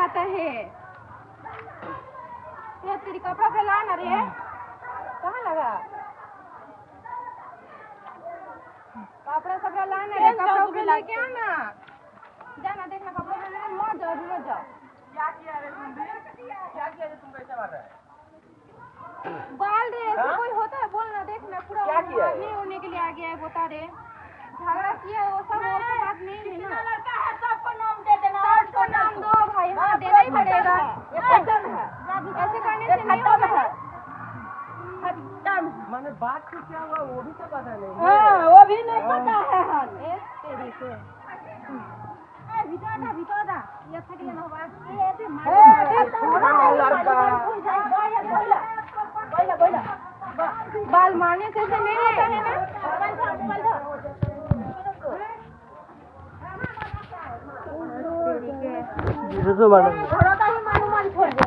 जाता है। ये तेरी कपड़ा फैला ना रे, कहाँ लगा? कपड़ा सपड़ा लाना रे, कपड़ा भी लेके आना। जाना देखना कपड़ा फैला, मत जाओ। क्या किया रे तुम भी? क्या किया रे तुम कैसे मार रहा है? बाल रे, ऐसे कोई होता है बोलना, देखना पूरा मारने होने के लिए आ गया है, बता रे। झगड़ा किया वो सब बात नहीं है ना। लड़का है सबको नाम दे देना, सबको नाम दो भाई, हाँ देना ही पड़ेगा। ऐसे करने से नहीं होगा। मैंने बात तो क्या हुआ वो भी तो पता नहीं। हाँ वो भी नहीं पता है। तेरी से भीतर दा ये था कि ना बात ये ऐसे बाल मारने से नहीं होता है ना। तो बड़ा थोड़ा सा ही मालूम छोड़ दे।